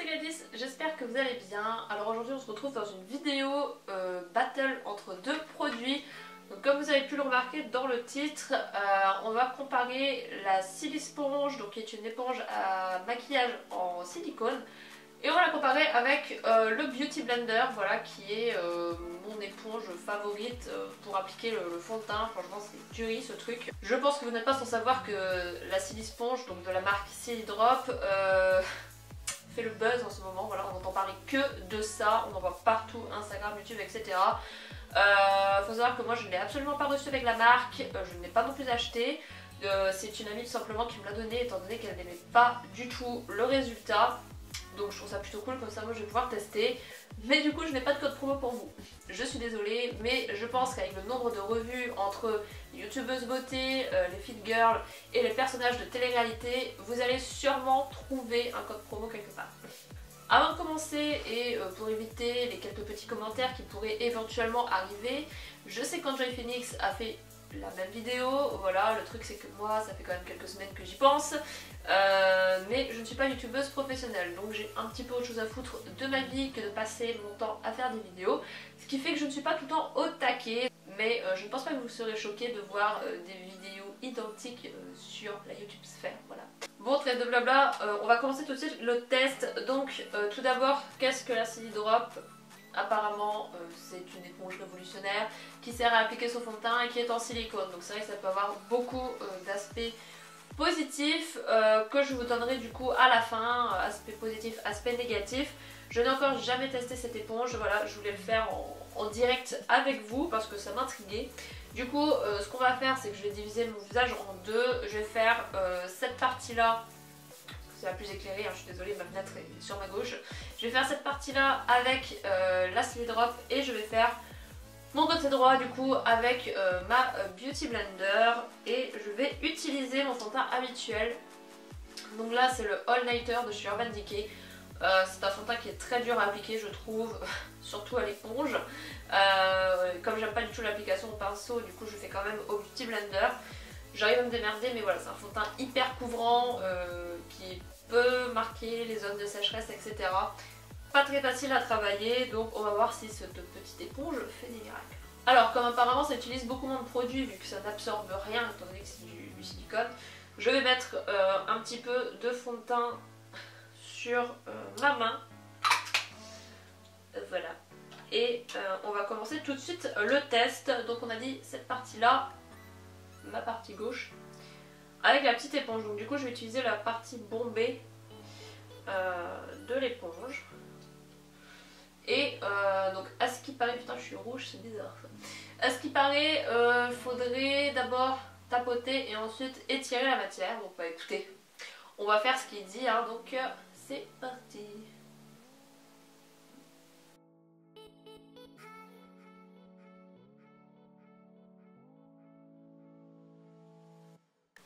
c'est Gladys, j'espère que vous allez bien. Alors aujourd'hui on se retrouve dans une vidéo battle entre deux produits. Donc comme vous avez pu le remarquer dans le titre, on va comparer la Silisponge, donc qui est une éponge à maquillage en silicone, et on va la comparer avec le Beauty Blender, voilà, qui est mon éponge favorite pour appliquer le fond de teint. Franchement c'est tuerie ce truc. Je pense que vous n'êtes pas sans savoir que la Silisponge, donc de la marque Silidrop, fait le buzz en ce moment. Voilà, on n'entend parler que de ça, on en voit partout, Instagram, YouTube, etc. Faut savoir que moi je ne l'ai absolument pas reçu avec la marque, je ne l'ai pas non plus acheté. C'est une amie tout simplement qui me l'a donné étant donné qu'elle n'aimait pas du tout le résultat. Donc je trouve ça plutôt cool, comme ça moi je vais pouvoir tester. Mais du coup je n'ai pas de code promo pour vous. Je suis désolée, mais je pense qu'avec le nombre de revues entre les youtubeuses beauté, les fit girls et les personnages de télé-réalité, vous allez sûrement trouver un code promo quelque part. Avant de commencer et pour éviter les quelques petits commentaires qui pourraient éventuellement arriver, je sais qu'Enjoy Phoenix a fait la même vidéo, voilà, le truc c'est que moi ça fait quand même quelques semaines que j'y pense, mais je ne suis pas youtubeuse professionnelle, donc j'ai un petit peu autre chose à foutre de ma vie que de passer mon temps à faire des vidéos, ce qui fait que je ne suis pas tout le temps au taquet, mais je ne pense pas que vous serez choqués de voir des vidéos identiques sur la YouTube sphère, voilà. Bon, trêve de blabla, on va commencer tout de suite le test. Donc tout d'abord, qu'est-ce que la Silidrop? Apparemment c'est une éponge révolutionnaire qui sert à appliquer son fond de teint et qui est en silicone. Donc c'est vrai que ça peut avoir beaucoup d'aspects positifs que je vous donnerai du coup à la fin. Aspect positif, aspect négatif. Je n'ai encore jamais testé cette éponge, voilà, je voulais le faire en direct avec vous parce que ça m'intriguait. Du coup, ce qu'on va faire, c'est que je vais diviser mon visage en deux. Je vais faire cette partie-là, c'est la plus éclairée, hein, je suis désolée, ma fenêtre est sur ma gauche. Je vais faire cette partie-là avec la Silidrop et je vais faire mon côté droit du coup avec ma Beauty Blender et je vais utiliser mon fond de teint habituel. Donc là, c'est le All Nighter de chez Urban Decay. C'est un fond de teint qui est très dur à appliquer je trouve, surtout à l'éponge. Comme j'aime pas du tout l'application au pinceau, du coup je fais quand même au Beauty Blender. J'arrive à me démerder, mais voilà, c'est un fond de teint hyper couvrant qui peut marquer les zones de sécheresse, etc. Pas très facile à travailler, donc on va voir si cette petite éponge fait des miracles. Alors comme apparemment ça utilise beaucoup moins de produits vu que ça n'absorbe rien étant donné que c'est du silicone, je vais mettre un petit peu de fond de teint sur ma main, voilà, et on va commencer tout de suite le test. Donc on a dit cette partie là, ma partie gauche, avec la petite éponge. Donc du coup je vais utiliser la partie bombée de l'éponge, et donc à ce qui paraît, putain je suis rouge, c'est bizarre ça. À ce qui paraît, faudrait d'abord tapoter et ensuite étirer la matière. Donc bah écoutez, on va faire ce qu'il dit, hein, donc c'est parti.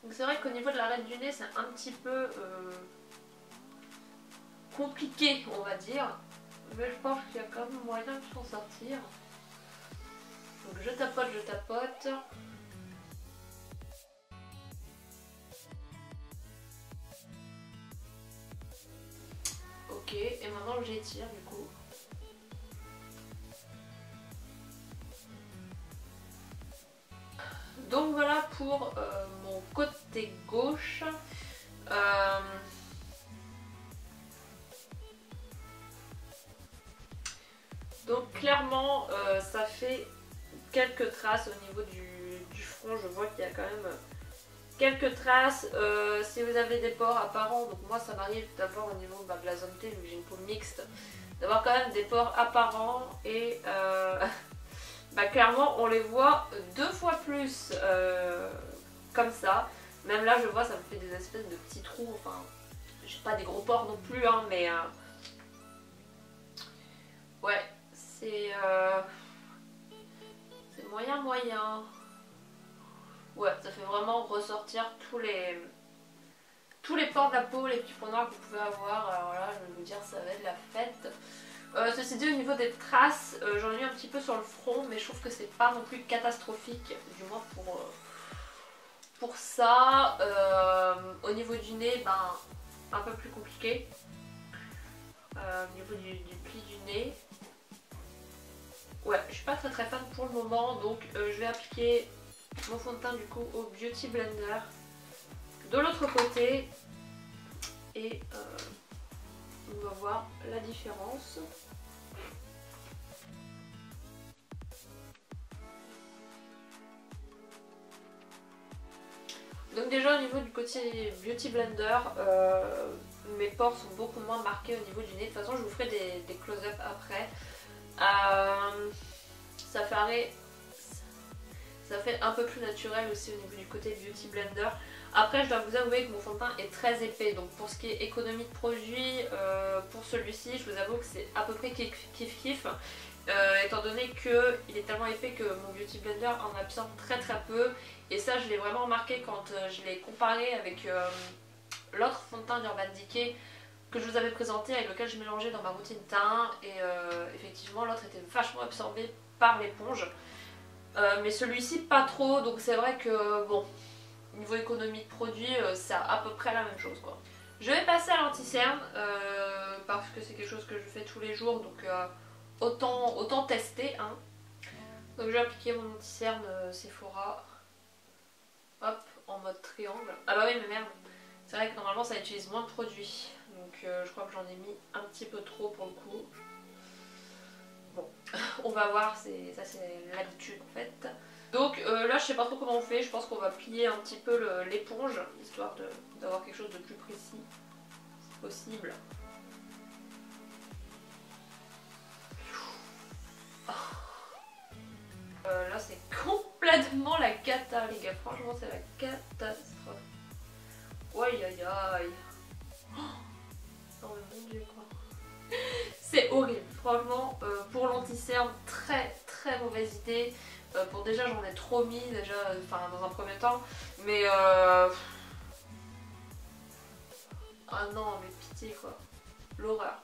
Donc c'est vrai qu'au niveau de l'arête du nez c'est un petit peu compliqué on va dire, mais je pense qu'il y a quand même moyen de s'en sortir. Donc je tapote, je tapote. Ok, et maintenant j'étire du coup. Donc voilà pour mon côté gauche. Donc clairement ça fait quelques traces au niveau du front. Je vois qu'il y a quand même quelques traces. Si vous avez des pores apparents, donc moi ça m'arrive d'avoir au niveau de la zone T, vu que j'ai une peau mixte, d'avoir quand même des pores apparents et bah clairement on les voit deux fois plus comme ça. Même là je vois ça me fait des espèces de petits trous, enfin j'ai pas des gros pores non plus hein, mais ouais c'est moyen. Ouais, ça fait vraiment ressortir tous les pores de la peau, les petits points noirs que vous pouvez avoir. Alors là je vais vous dire ça va être la fête. Ceci dit, au niveau des traces, j'en ai eu un petit peu sur le front, mais je trouve que c'est pas non plus catastrophique, du moins pour ça. Au niveau du nez, ben, un peu plus compliqué. au niveau du pli du nez. Ouais, je suis pas très fan pour le moment, donc je vais appliquer mon fond de teint du coup au Beauty Blender de l'autre côté et on va voir la différence. Donc déjà au niveau du côté Beauty Blender, mes pores sont beaucoup moins marqués au niveau du nez. De toute façon je vous ferai des close-up après. Ça fait un peu plus naturel aussi au niveau du côté Beauty Blender. Après je dois vous avouer que mon fond de teint est très épais, donc pour ce qui est économie de produit, pour celui-ci je vous avoue que c'est à peu près kiff. Étant donné qu'il est tellement épais que mon Beauty Blender en absorbe très peu, et ça je l'ai vraiment remarqué quand je l'ai comparé avec l'autre fond de teint d'Urban Decay que je vous avais présenté, avec lequel je mélangeais dans ma routine teint, et effectivement l'autre était vachement absorbé par l'éponge, mais celui-ci pas trop, donc c'est vrai que bon, niveau économie de produit c'est à peu près la même chose quoi. Je vais passer à l'anti-cerne parce que c'est quelque chose que je fais tous les jours, donc autant tester hein. Donc je vais appliquer mon anti-cerne Sephora, hop, en mode triangle. Ah bah oui mais merde, c'est vrai que normalement ça utilise moins de produits, donc je crois que j'en ai mis un petit peu trop pour le coup. Bon, on va voir, ça c'est l'habitude en fait. Donc là je sais pas trop comment on fait, je pense qu'on va plier un petit peu l'éponge, histoire d'avoir quelque chose de plus précis, si possible. Là c'est complètement la cata les gars, franchement c'est la catastrophe. Aïe aïe aïe. Oh mon dieu quoi. C'est horrible, franchement pour l'anti-cerne très mauvaise idée. Pour déjà j'en ai trop mis déjà, enfin dans un premier temps, mais ah non mais pitié quoi, l'horreur.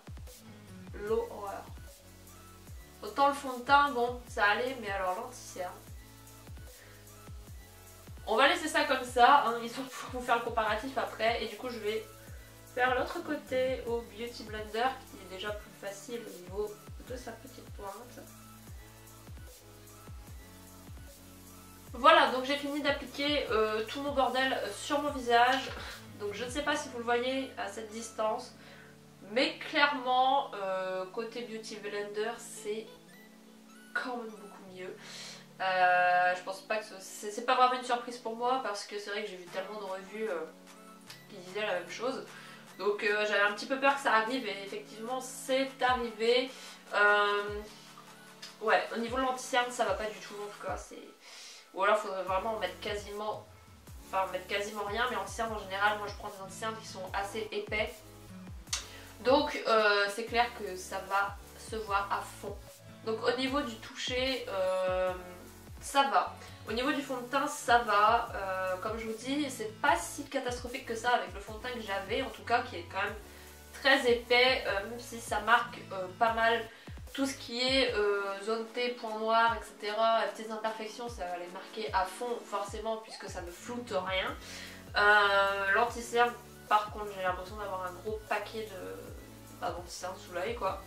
Autant le fond de teint, bon, ça allait, mais alors l'anti-cerne. On va laisser ça comme ça, hein, histoire de pouvoir vous faire le comparatif après. Et du coup, je vais faire l'autre côté au Beauty Blender, qui est déjà plus facile au niveau de sa petite pointe. Voilà, donc j'ai fini d'appliquer tout mon bordel sur mon visage. Donc je ne sais pas si vous le voyez à cette distance, mais clairement, côté Beauty Blender, c'est quand même beaucoup mieux. Je pense pas que c'est pas vraiment une surprise pour moi, parce que c'est vrai que j'ai vu tellement de revues qui disaient la même chose. Donc j'avais un petit peu peur que ça arrive, et effectivement c'est arrivé. Ouais, au niveau de l'anti-cerne ça va pas du tout en tout cas. Ou alors il faudrait vraiment en mettre quasiment... Enfin mettre quasiment rien, mais anti-cerne en général, moi je prends des anti-cernes qui sont assez épais. Donc c'est clair que ça va se voir à fond. Donc au niveau du toucher, ça va. Au niveau du fond de teint, ça va. Comme je vous dis, c'est pas si catastrophique que ça avec le fond de teint que j'avais, en tout cas qui est quand même très épais, même si ça marque pas mal tout ce qui est zone T, point noir, etc. Petites imperfections, ça va les marquer à fond forcément puisque ça ne floute rien. L'anti-cerne, par contre, j'ai l'impression d'avoir un gros paquet d'anti-cerne sous l'œil quoi.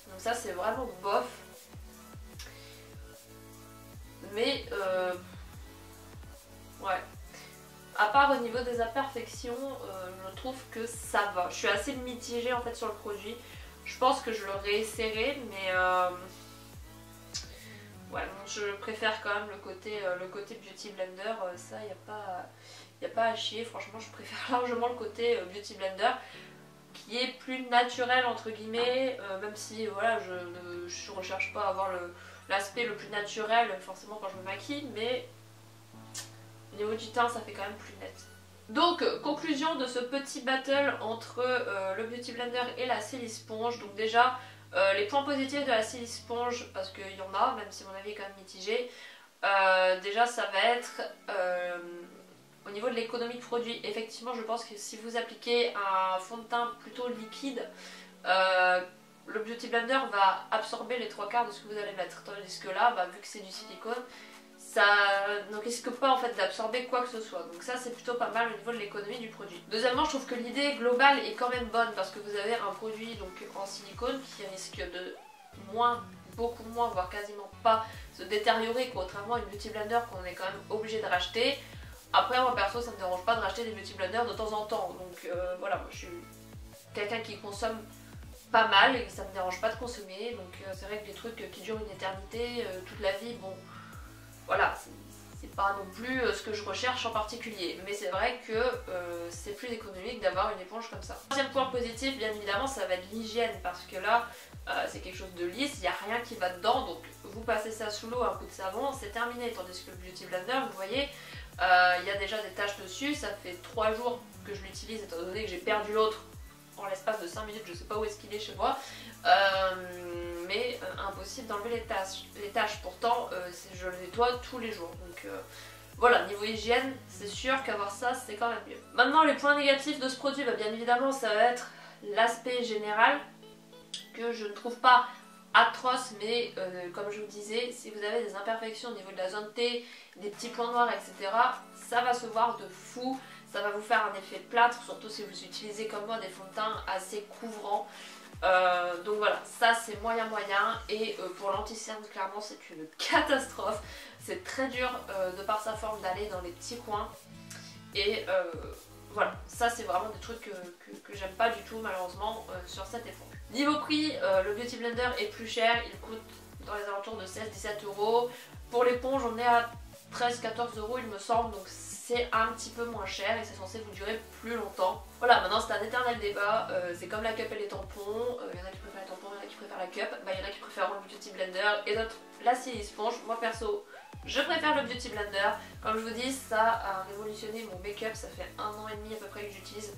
Donc ça c'est vraiment bof. Mais ouais. À part au niveau des imperfections, je trouve que ça va. Je suis assez mitigée en fait sur le produit. Je pense que je le réessayerai, mais ouais, bon, je préfère quand même le côté Beauty Blender. Ça, il n'y a pas à chier. Franchement, je préfère largement le côté Beauty Blender, qui est plus naturel entre guillemets, même si voilà, je ne recherche pas à avoir l'aspect le plus naturel forcément quand je me maquille, mais au niveau du teint ça fait quand même plus net. Donc conclusion de ce petit battle entre le Beauty Blender et la Silly Sponge. Donc déjà les points positifs de la Silly Sponge, parce qu'il y en a, même si mon avis est quand même mitigé, déjà ça va être au niveau de l'économie de produit. Effectivement je pense que si vous appliquez un fond de teint plutôt liquide, le Beauty Blender va absorber les 3/4 de ce que vous allez mettre, tandis que là, vu que c'est du silicone, ça ne risque pas en fait d'absorber quoi que ce soit. Donc ça c'est plutôt pas mal au niveau de l'économie du produit. Deuxièmement, je trouve que l'idée globale est quand même bonne parce que vous avez un produit donc en silicone qui risque de beaucoup moins, voire quasiment pas se détériorer, contrairement à une beauty blender qu'on est quand même obligé de racheter. Après moi perso ça me dérange pas de racheter des beauty blenders de temps en temps, donc voilà, moi je suis quelqu'un qui consomme pas mal et ça me dérange pas de consommer, donc c'est vrai que des trucs qui durent une éternité, toute la vie, bon voilà, c'est pas non plus ce que je recherche en particulier, mais c'est vrai que c'est plus économique d'avoir une éponge comme ça. Troisième point positif, bien évidemment, ça va être l'hygiène, parce que là c'est quelque chose de lisse, il n'y a rien qui va dedans, donc vous passez ça sous l'eau, un coup de savon, c'est terminé, tandis que le Beauty Blender, vous voyez, il y a déjà des taches dessus, ça fait 3 jours que je l'utilise étant donné que j'ai perdu l'autre en l'espace de 5 minutes, je sais pas où est-ce qu'il est chez moi, mais impossible d'enlever les taches, pourtant je le nettoie tous les jours, donc voilà, niveau hygiène, c'est sûr qu'avoir ça c'est quand même mieux. Maintenant les points négatifs de ce produit, bah, bien évidemment ça va être l'aspect général, que je ne trouve pas atroce, mais comme je vous disais, si vous avez des imperfections au niveau de la zone T, des petits points noirs, etc., ça va se voir de fou, ça va vous faire un effet plâtre, surtout si vous utilisez comme moi des fonds de teint assez couvrants. Donc voilà, ça c'est moyen, et pour l'anti-cerne clairement c'est une catastrophe, c'est très dur de par sa forme d'aller dans les petits coins, et voilà, ça c'est vraiment des trucs que j'aime pas du tout malheureusement sur cette éponge. Niveau prix, le Beauty Blender est plus cher, il coûte dans les alentours de 16-17 €. Pour l'éponge on est à 13-14 € il me semble, donc c'est un petit peu moins cher et c'est censé vous durer plus longtemps. Voilà, maintenant c'est un éternel débat, c'est comme la cup et les tampons, il y en a qui préfèrent les tampons, il y en a qui préfèrent la cup, bah, il y en a qui préfèrent le Beauty Blender et d'autres la Silly Sponge. Moi perso, je préfère le Beauty Blender, comme je vous dis, ça a révolutionné mon make-up, ça fait 1 an et demi à peu près que j'utilise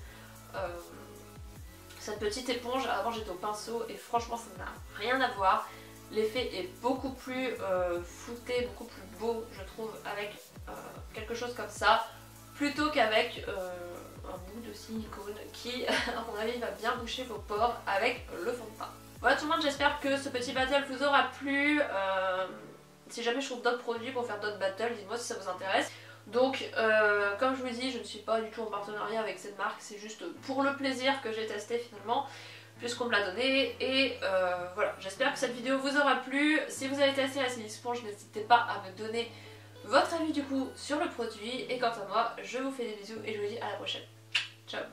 cette petite éponge. Avant j'étais au pinceau et franchement ça n'a rien à voir. L'effet est beaucoup plus flouté, beaucoup plus beau je trouve avec quelque chose comme ça, plutôt qu'avec un bout de silicone qui à mon avis va bien boucher vos pores avec le fond de teint. Voilà tout le monde, j'espère que ce petit battle vous aura plu. Si jamais je trouve d'autres produits pour faire d'autres battles, dites-moi si ça vous intéresse. Donc comme je vous dis, je ne suis pas du tout en partenariat avec cette marque, c'est juste pour le plaisir que j'ai testé finalement, puisqu'on me l'a donné, et voilà, j'espère que cette vidéo vous aura plu. Si vous avez testé la Silly Sponge, n'hésitez pas à me donner votre avis du coup sur le produit, et quant à moi, je vous fais des bisous et je vous dis à la prochaine. Ciao.